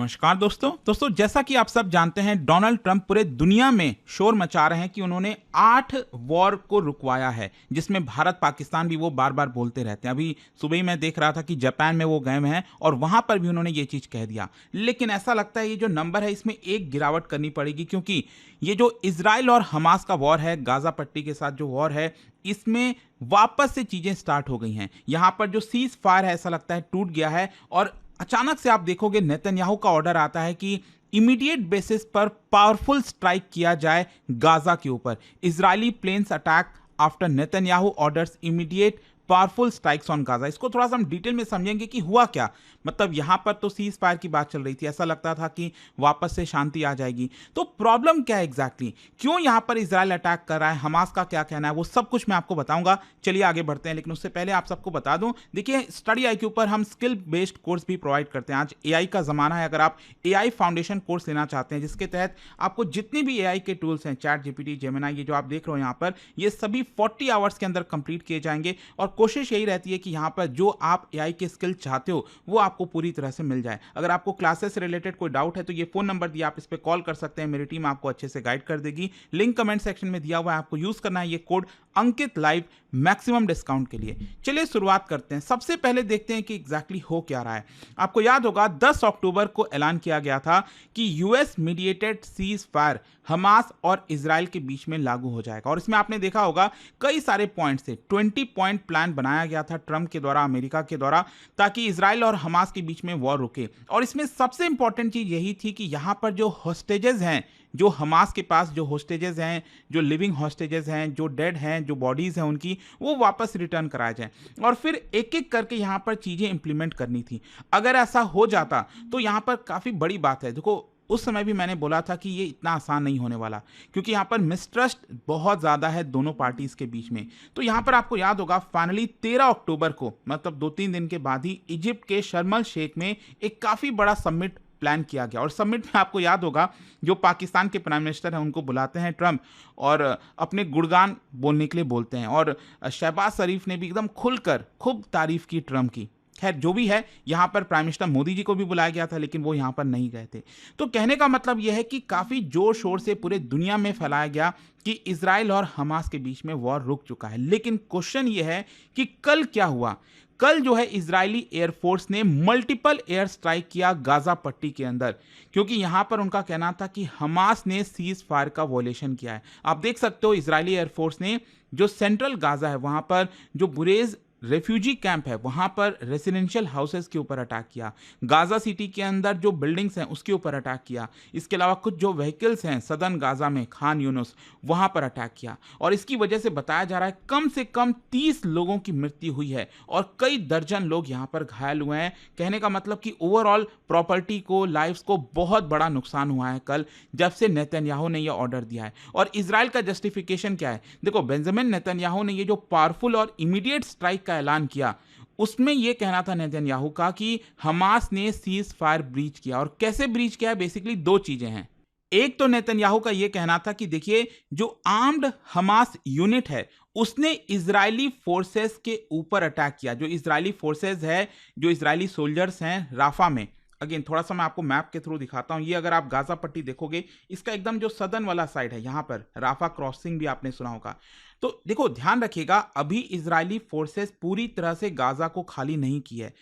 नमस्कार दोस्तों जैसा कि आप सब जानते हैं डोनाल्ड ट्रंप पूरे दुनिया में शोर मचा रहे हैं कि उन्होंने 8 वॉर को रुकवाया है, जिसमें भारत पाकिस्तान भी वो बार बार बोलते रहते हैं। अभी सुबह ही मैं देख रहा था कि जापान में वो गए हुए हैं और वहां पर भी उन्होंने ये चीज कह दिया। लेकिन ऐसा लगता है ये जो नंबर है इसमें एक गिरावट करनी पड़ेगी, क्योंकि ये जो इजराइल और हमास का वॉर है, गाजा पट्टी के साथ जो वॉर है, इसमें वापस से चीजें स्टार्ट हो गई हैं। यहां पर जो सीज फायर है ऐसा लगता है टूट गया है और अचानक से आप देखोगे नेतन्याहू का ऑर्डर आता है कि इमीडिएट बेसिस पर पावरफुल स्ट्राइक किया जाए गाजा के ऊपर। Israeli planes attack after Netanyahu orders immediate powerful strikes on Gaza. इसको थोड़ा सा हम डिटेल में समझेंगे कि हुआ क्या। मतलब यहां पर तो सीज फायर की बात चल रही थी, ऐसा लगता था कि वापस से शांति आ जाएगी। तो प्रॉब्लम क्या है एग्जैक्टली, क्यों यहां पर इजराइल अटैक कर रहा है, हमास का क्या कहना है, वो सब कुछ मैं आपको बताऊंगा। चलिए आगे बढ़ते हैं, लेकिन उससे पहले आप सबको बता दूं, देखिए स्टडी आई के ऊपर हम स्किल बेस्ड कोर्स भी प्रोवाइड करते हैं। आज एआई का जमाना है। अगर आप एआई फाउंडेशन कोर्स लेना चाहते हैं जिसके तहत आपको जितनी भी एआई के टूल्स हैं, चैट जीपीटी, जेमिनी, ये जो आप देख रहे हो यहाँ पर, ये सभी 40 आवर्स के अंदर कंप्लीट किए जाएंगे। और कोशिश यही रहती है कि यहाँ पर जो आप एआई के स्किल चाहते हो वो आपको पूरी तरह से मिल जाए। अगर आपको क्लासेस से रिलेटेड कोई डाउट है तो ये फोन नंबर दिया, आप इस पर कॉल कर सकते हैं, मेरी टीम आपको अच्छे से गाइड कर देगी। लिंक कमेंट सेक्शन में दिया हुआ है, आपको यूज करना है ये कोड अंकित लाइव मैक्सिमम डिस्काउंट के लिए। चलिए शुरुआत करते हैं। सबसे पहले देखते हैं कि एग्जैक्टली हो क्या रहा है। आपको याद होगा 10 अक्टूबर को ऐलान किया गया था कि US mediated cease fire Hamas और इजराइल के बीच में लागू हो जाएगा। और इसमें आपने देखा होगा कई सारे पॉइंट्स थे। 20 पॉइंट प्लान बनाया गया था ट्रंप के द्वारा, अमेरिका के द्वारा, ताकि इजराइल और हमास के बीच में वॉर रुके। और इसमें सबसे इंपॉर्टेंट चीज यही थी कि यहां पर जो हॉस्टेजेस हैं, जो हमास के पास जो हॉस्टेजेस हैं, जो लिविंग हॉस्टेजेस हैं, जो डेड हैं, जो बॉडीज हैं उनकी, वो वापस रिटर्न कराया जाए। और फिर एक एक करके यहां पर चीजें इंप्लीमेंट करनी थी। अगर ऐसा हो जाता तो यहां पर काफी बड़ी बात है। देखो उस समय भी मैंने बोला था कि ये इतना आसान नहीं होने वाला, क्योंकि यहाँ पर मिसट्रस्ट बहुत ज़्यादा है दोनों पार्टीज के बीच में। तो यहाँ पर आपको याद होगा फाइनली 13 अक्टूबर को, मतलब 2-3 दिन के बाद ही, इजिप्ट के शर्म अल शेख में एक काफ़ी बड़ा समिट प्लान किया गया। और समिट में आपको याद होगा जो पाकिस्तान के प्राइम मिनिस्टर हैं उनको बुलाते हैं ट्रंप और अपने गुणगान बोलने के लिए बोलते हैं। और शहबाज शरीफ ने भी एकदम खुलकर खूब तारीफ की ट्रंप की। खैर जो भी है, यहां पर प्राइम मिनिस्टर मोदी जी को भी बुलाया गया था, लेकिन वो यहां पर नहीं गए थे। तो कहने का मतलब यह है कि काफी जोर शोर से पूरे दुनिया में फैलाया गया कि इजराइल और हमास के बीच में वॉर रुक चुका है। लेकिन क्वेश्चन यह है कि कल क्या हुआ। कल जो है इजरायली एयरफोर्स ने मल्टीपल एयर स्ट्राइक किया गाजा पट्टी के अंदर, क्योंकि यहां पर उनका कहना था कि हमास ने सीज फायर का वॉयलेशन किया है। आप देख सकते हो इजरायली एयरफोर्स ने जो सेंट्रल गाजा है वहां पर जो बुरेज रेफ्यूजी कैंप है वहां पर रेसिडेंशियल हाउसेस के ऊपर अटैक किया। गाजा सिटी के अंदर जो बिल्डिंग्स हैं उसके ऊपर अटैक किया। इसके अलावा कुछ जो व्हीकल्स हैं सदर्न गाजा में, खान यूनुस, वहां पर अटैक किया। और इसकी वजह से बताया जा रहा है कम से कम 30 लोगों की मृत्यु हुई है और कई दर्जन लोग यहां पर घायल हुए हैं। कहने का मतलब कि ओवरऑल प्रॉपर्टी को, लाइफ्स को बहुत बड़ा नुकसान हुआ है कल, जब से नेतन्याहू ने यह ऑर्डर दिया है। और इजराइल का जस्टिफिकेशन क्या है? देखो, बेंजामिन नेतन्याहू ने ये जो पावरफुल और इमीडिएट स्ट्राइक का ऐलान किया, उसमें यह कहना था नेतन्याहू का कि हमास ने सीज फायर ब्रीच किया। और कैसे ब्रीच किया है? बेसिकली 2 चीजें हैं। एक तो नेतन्याहू का यह कहना था कि देखिए जो आर्म्ड हमास यूनिट है उसने इजरायली फोर्सेस के ऊपर अटैक किया। जो इजरायली फोर्सेस है, जो इजरायली सोल्जर्स हैं राफा में, अगेन थोड़ा सा मैं आपको मैप के थ्रू दिखाता हूं। ये अगर आप गाजा पट्टी देखोगे, इसका एकदम जो सदर्न वाला साइड है, यहां पर राफा क्रॉसिंग भी आपने सुना होगा। तो देखो ध्यान रखिएगा, अभी इजरायली फोर्सेस पूरी तरह से गाजा को खाली नहीं की है,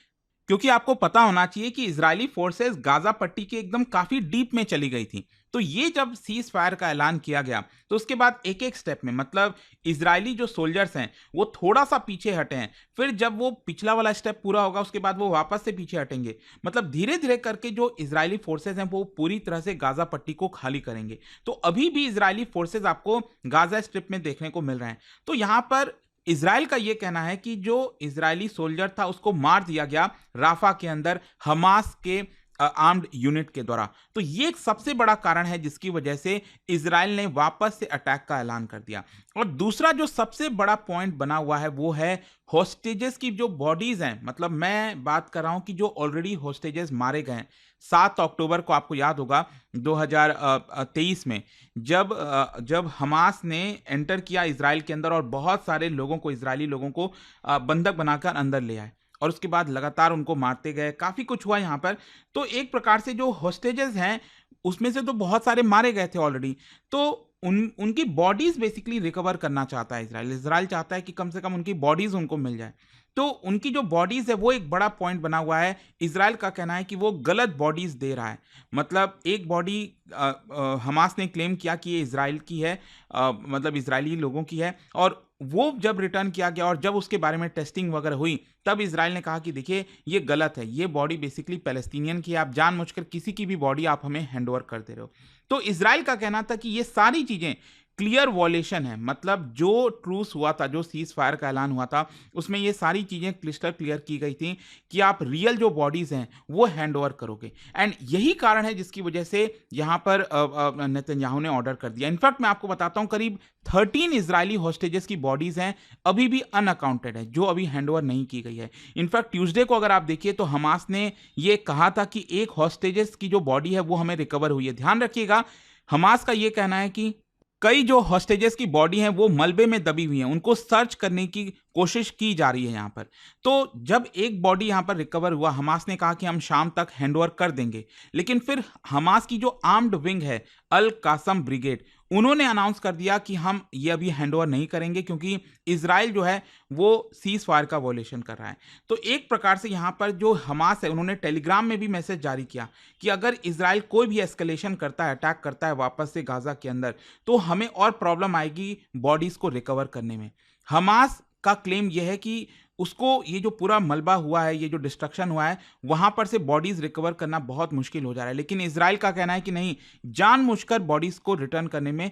क्योंकि आपको पता होना चाहिए कि इजरायली फोर्सेस गाजा पट्टी के एकदम काफी डीप में चली गई थी। तो ये जब सीज फायर का ऐलान किया गया तो उसके बाद एक एक स्टेप में, मतलब इजरायली जो सोल्जर्स हैं वो थोड़ा सा पीछे हटे हैं, फिर जब वो पिछला वाला स्टेप पूरा होगा उसके बाद वो वापस से पीछे हटेंगे। मतलब धीरे धीरे करके जो इजरायली फोर्सेस हैं वो पूरी तरह से गाजा पट्टी को खाली करेंगे। तो अभी भी इजरायली फोर्सेस आपको गाजा स्ट्रिप में देखने को मिल रहे हैं। तो यहां पर इजराइल का यह कहना है कि जो इजरायली सोल्जर था उसको मार दिया गया राफा के अंदर हमास के आर्म्ड यूनिट के द्वारा। तो ये एक सबसे बड़ा कारण है जिसकी वजह से इजराइल ने वापस से अटैक का ऐलान कर दिया। और दूसरा जो सबसे बड़ा पॉइंट बना हुआ है वो है हॉस्टेजेस की जो बॉडीज हैं। मतलब मैं बात कर रहा हूं कि जो ऑलरेडी हॉस्टेजेस मारे गए हैं। 7 अक्टूबर को आपको याद होगा 2023 में जब हमास ने एंटर किया इजराइल के अंदर और बहुत सारे लोगों को, इजरायली लोगों को बंधक बनाकर अंदर ले आए। और उसके बाद लगातार उनको मारते गए, काफ़ी कुछ हुआ यहाँ पर। तो एक प्रकार से जो होस्टेजेस हैं, उसमें से तो बहुत सारे मारे गए थे ऑलरेडी। तो उनकी बॉडीज़ बेसिकली रिकवर करना चाहता है इज़राइल। इज़राइल चाहता है कि कम से कम उनकी बॉडीज़ उनको मिल जाए। तो उनकी जो बॉडीज़ है वो एक बड़ा पॉइंट बना हुआ है। इज़राइल का कहना है कि वो गलत बॉडीज़ दे रहा है। मतलब एक बॉडी हमास ने क्लेम किया कि ये इज़राइल की है, मतलब इज़राइली लोगों की है, और वो जब रिटर्न किया गया और जब उसके बारे में टेस्टिंग वगैरह हुई, तब इज़राइल ने कहा कि देखिए ये गलत है, ये बॉडी बेसिकली पैलेस्टीनियन की है, आप जानबूझकर किसी की भी बॉडी आप हमें हैंडओवर कर दे रहे हो। तो इज़राइल का कहना था कि ये सारी चीज़ें क्लियर वॉयलेशन है। मतलब जो ट्रूस हुआ था, जो सीज़ फायर का ऐलान हुआ था, उसमें ये सारी चीज़ें क्लिस्टर क्लियर की गई थी कि आप रियल जो बॉडीज़ हैं वो हैंडओवर करोगे। एंड यही कारण है जिसकी वजह से यहाँ पर नेतन्याहू ने ऑर्डर कर दिया। इनफैक्ट मैं आपको बताता हूँ, करीब 13 इजरायली हॉस्टेजेस की बॉडीज़ हैं, अभी भी अनअकाउंटेड है, जो अभी हैंडओवर नहीं की गई है। इनफैक्ट ट्यूसडे को अगर आप देखिए तो हमास ने ये कहा था कि एक हॉस्टेजेस की जो बॉडी है वो हमें रिकवर हुई है। ध्यान रखिएगा, हमास का ये कहना है कि कई जो हॉस्टेजेस की बॉडी हैं वो मलबे में दबी हुई हैं, उनको सर्च करने की कोशिश की जा रही है यहाँ पर। तो जब एक बॉडी यहाँ पर रिकवर हुआ, हमास ने कहा कि हम शाम तक हैंडओवर कर देंगे, लेकिन फिर हमास की जो आर्म्ड विंग है, अल कासम ब्रिगेड, उन्होंने अनाउंस कर दिया कि हम ये अभी हैंडओवर नहीं करेंगे क्योंकि इजराइल जो है वो सीज फायर का वॉयलेशन कर रहा है। तो एक प्रकार से यहाँ पर जो हमास है, उन्होंने टेलीग्राम में भी मैसेज जारी किया कि अगर इजराइल कोई भी एस्केलेशन करता है, अटैक करता है वापस से गाजा के अंदर, तो हमें और प्रॉब्लम आएगी बॉडीज को रिकवर करने में। हमास का क्लेम यह है कि उसको ये जो पूरा मलबा हुआ है, ये जो डिस्ट्रक्शन हुआ है, वहां पर से बॉडीज रिकवर करना बहुत मुश्किल हो जा रहा है। लेकिन इजराइल का कहना है कि नहीं, जानबूझकर बॉडीज को रिटर्न करने में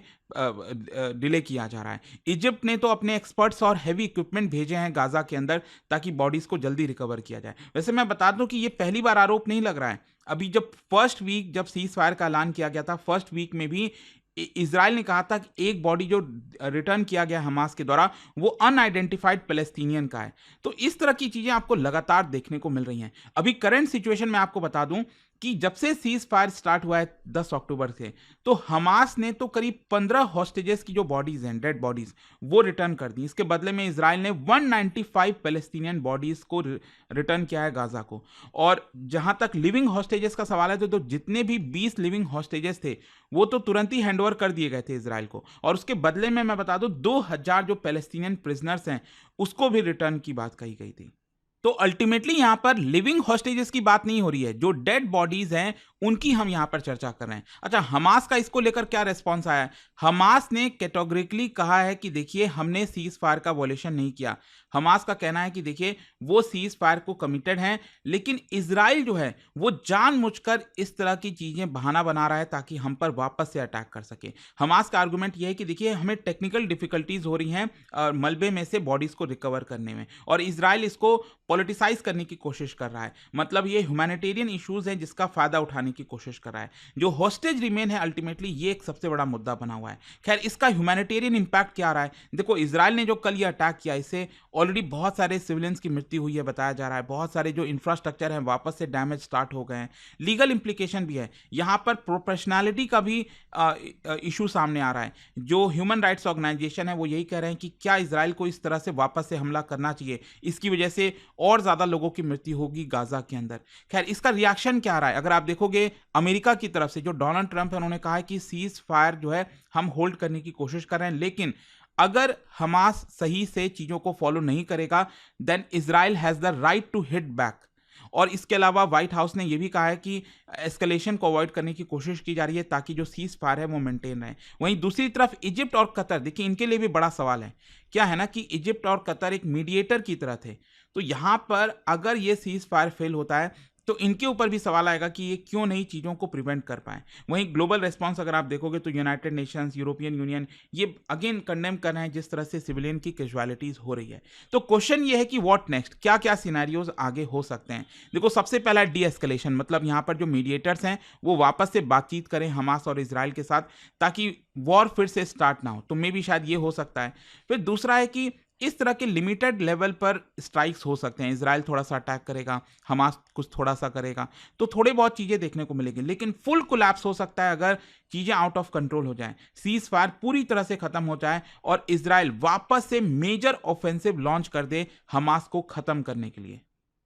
डिले किया जा रहा है। इजिप्ट ने तो अपने एक्सपर्ट्स और हैवी इक्विपमेंट भेजे हैं गाजा के अंदर ताकि बॉडीज को जल्दी रिकवर किया जाए। वैसे मैं बता दूं कि ये पहली बार आरोप नहीं लग रहा है। अभी जब फर्स्ट वीक जब सीज फायर का ऐलान किया गया था, फर्स्ट वीक में भी इजराइल ने कहा था कि एक बॉडी जो रिटर्न किया गया हमास के द्वारा वो अनआइडेंटिफाइड पैलेस्टीनियन का है। तो इस तरह की चीजें आपको लगातार देखने को मिल रही हैं। अभी करंट सिचुएशन में आपको बता दूं कि जब से सीज फायर स्टार्ट हुआ है 10 अक्टूबर से, तो हमास ने तो करीब 15 हॉस्टेजेस की जो बॉडीज हैं, डेड बॉडीज, वो रिटर्न कर दी। इसके बदले में इजराइल ने 195 पैलेस्टीनियन बॉडीज को रिटर्न किया है गाजा को। और जहां तक लिविंग हॉस्टेजेस का सवाल है, तो जितने भी 20 लिविंग हॉस्टेजेस थे वो तो तुरंत ही हैंडओवर कर दिए गए थे इजराइल को, और उसके बदले में मैं बता दूं 2000 जो पैलेस्टीनियन प्रिजनर्स हैं उसको भी रिटर्न की बात कही गई थी। तो अल्टीमेटली यहां पर लिविंग हॉस्टेजेस की बात नहीं हो रही है, जो डेड बॉडीज हैं उनकी हम यहां पर चर्चा कर रहे हैं। अच्छा, हमास का इसको लेकर क्या रिस्पॉन्स आया है? हमास ने कैटेगोरिकली कहा है कि देखिए हमने सीज फायर का वॉयलेशन नहीं किया। हमास का कहना है कि देखिए वो सीज फायर को कमिटेड हैं, लेकिन इजराइल जो है वो जानबूझकर इस तरह की चीजें बहाना बना रहा है ताकि हम पर वापस से अटैक कर सके। हमास का आर्गुमेंट यह है कि देखिए हमें टेक्निकल डिफिकल्टीज हो रही हैं मलबे में से बॉडीज को रिकवर करने में, और इजराइल इसको पॉलिटिसाइज करने की कोशिश कर रहा है। मतलब ये ह्यूमैनिटेरियन इश्यूज हैं जिसका फायदा उठाने की कोशिश कर रहा है। जो हॉस्टेज रिमेन है, अल्टीमेटली ये एक सबसे बड़ा मुद्दा बना हुआ है। खैर, इसका ह्यूमैनिटेरियन इंपैक्ट क्या रहा है? देखो, इजराइल ने जो कल ये अटैक किया, इससे ऑलरेडी बहुत सारे सिविलियंस की मृत्यु हुई है बताया जा रहा है। बहुत सारे जो इंफ्रास्ट्रक्चर हैं वापस से डैमेज स्टार्ट हो गए हैं। लीगल इंप्लीकेशन भी है। यहाँ पर प्रोफेशनैलिटी का भी इशू सामने आ रहा है। जो ह्यूमन राइट्स ऑर्गेनाइजेशन है वो यही कह रहे हैं कि क्या इजराइल को इस तरह से वापस से हमला करना चाहिए, इसकी वजह से और ज्यादा लोगों की मृत्यु होगी गाजा के अंदर। खैर, इसका रिएक्शन क्या रहा है? अगर आप देखोगे अमेरिका की तरफ से जो डोनाल्ड ट्रंप है, उन्होंने कहा है कि सीज फायर जो है हम होल्ड करने की कोशिश कर रहे हैं, लेकिन अगर हमास सही से चीजों को फॉलो नहीं करेगा then Israel has the right to hit back. और इसके अलावा व्हाइट हाउस ने यह भी कहा है कि एस्केलेशन को अवॉइड करने की कोशिश की जा रही है ताकि जो सीज फायर है वो मेंटेन रहे। वहीं दूसरी तरफ इजिप्ट और कतर, देखिए इनके लिए भी बड़ा सवाल है। क्या है ना कि इजिप्ट और कतर एक मीडिएटर की तरह थे, तो यहां पर अगर ये सीज फायर फेल होता है तो इनके ऊपर भी सवाल आएगा कि ये क्यों नहीं चीज़ों को प्रिवेंट कर पाए। वहीं ग्लोबल रिस्पांस अगर आप देखोगे तो यूनाइटेड नेशंस, यूरोपियन यूनियन, ये अगेन कंडेम कर रहे हैं जिस तरह से सिविलियन की कैजुअलिटीज हो रही है। तो क्वेश्चन ये है कि व्हाट नेक्स्ट, क्या क्या सिनेरियोज आगे हो सकते हैं? देखो, सबसे पहला डी एस्केलेशन, मतलब यहाँ पर जो मीडिएटर्स हैं वो वापस से बातचीत करें हमास और इजराइल के साथ ताकि वॉर फिर से स्टार्ट ना हो, तो मे भी शायद ये हो सकता है। फिर दूसरा है कि इस तरह के लिमिटेड लेवल पर स्ट्राइक्स हो सकते हैं। इजराइल थोड़ा सा अटैक करेगा, हमास कुछ थोड़ा सा करेगा, तो थोड़ी बहुत चीजें देखने को मिलेगी। लेकिन फुल कोलैप्स हो सकता है अगर चीजें आउट ऑफ कंट्रोल हो जाएं, सीज फायर पूरी तरह से खत्म हो जाए और इजराइल वापस से मेजर ऑफेंसिव लॉन्च कर दे हमास को खत्म करने के लिए।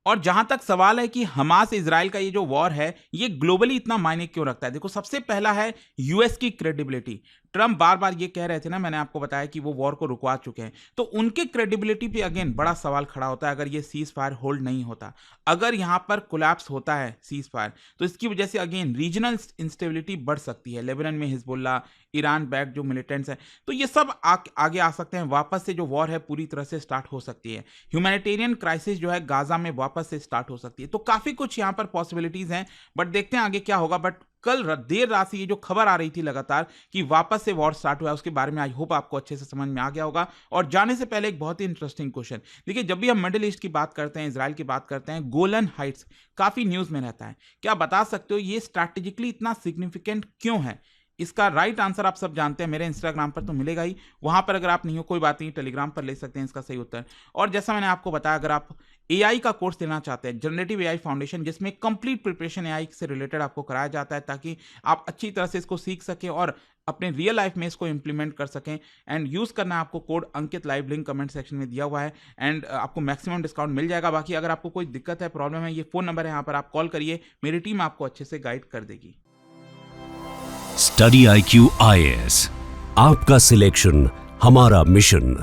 और जहां तक सवाल है कि हमास इजराइल का ये जो वॉर है ये ग्लोबली इतना मायने क्यों रखता है, देखो सबसे पहला है यूएस की क्रेडिबिलिटी। ट्रम्प बार बार ये कह रहे थे ना, मैंने आपको बताया कि वो वॉर को रुकवा चुके हैं, तो उनके क्रेडिबिलिटी पे अगेन बड़ा सवाल खड़ा होता है अगर ये सीज फायर होल्ड नहीं होता। अगर यहां पर कोलैप्स होता है सीज फायर तो इसकी वजह से अगेन रीजनल इंस्टेबिलिटी बढ़ सकती है। लेबनान में हिजबुल्ला, ईरान बैक जो मिलिटेंट्स हैं, तो ये सब आगे आ सकते हैं। वापस से जो वॉर है पूरी तरह से स्टार्ट हो सकती है। ह्यूमैनिटेरियन क्राइसिस जो है गाजा में वापस से स्टार्ट हो सकती है। तो काफी कुछ यहाँ पर पॉसिबिलिटीज हैं, बट देखते हैं आगे क्या होगा। बट कल देर रात से ये जो खबर आ रही थी लगातार कि वापस से वॉर स्टार्ट हुआ है, उसके बारे में आई होप आपको अच्छे से समझ में आ गया होगा। और जाने से पहले एक बहुत ही इंटरेस्टिंग क्वेश्चन, देखिए जब भी हम मिडिल ईस्ट की बात करते हैं, इजराइल की बात करते हैं, गोलन हाइट्स काफी न्यूज में रहता है। क्या बता सकते हो ये स्ट्रैटेजिकली इतना सिग्निफिकेंट क्यों है? इसका राइट आंसर आप सब जानते हैं, मेरे इंस्टाग्राम पर तो मिलेगा ही, वहां पर अगर आप नहीं हो कोई बात नहीं, टेलीग्राम पर ले सकते हैं इसका सही उत्तर। और जैसा मैंने आपको बताया, अगर आप एआई का कोर्स लेना चाहते हैं, जनरेटिव एआई फाउंडेशन, जिसमें कंप्लीट प्रिपरेशन एआई से रिलेटेड आपको कराया जाता है ताकि आप अच्छी तरह से इसको सीख सकें और अपने रियल लाइफ में इसको इंप्लीमेंट कर सकें। एंड यूज़ करना है आपको कोड अंकित लाइव, लिंक कमेंट सेक्शन में दिया हुआ है। एंड आपको मैक्सिमम डिस्काउंट मिल जाएगा। बाकी अगर आपको कोई दिक्कत है, प्रॉब्लम है, ये फ़ोन नंबर है, यहाँ पर आप कॉल करिए, मेरी टीम आपको अच्छे से गाइड कर देगी। स्टडी IQ IAS, आपका सिलेक्शन हमारा मिशन।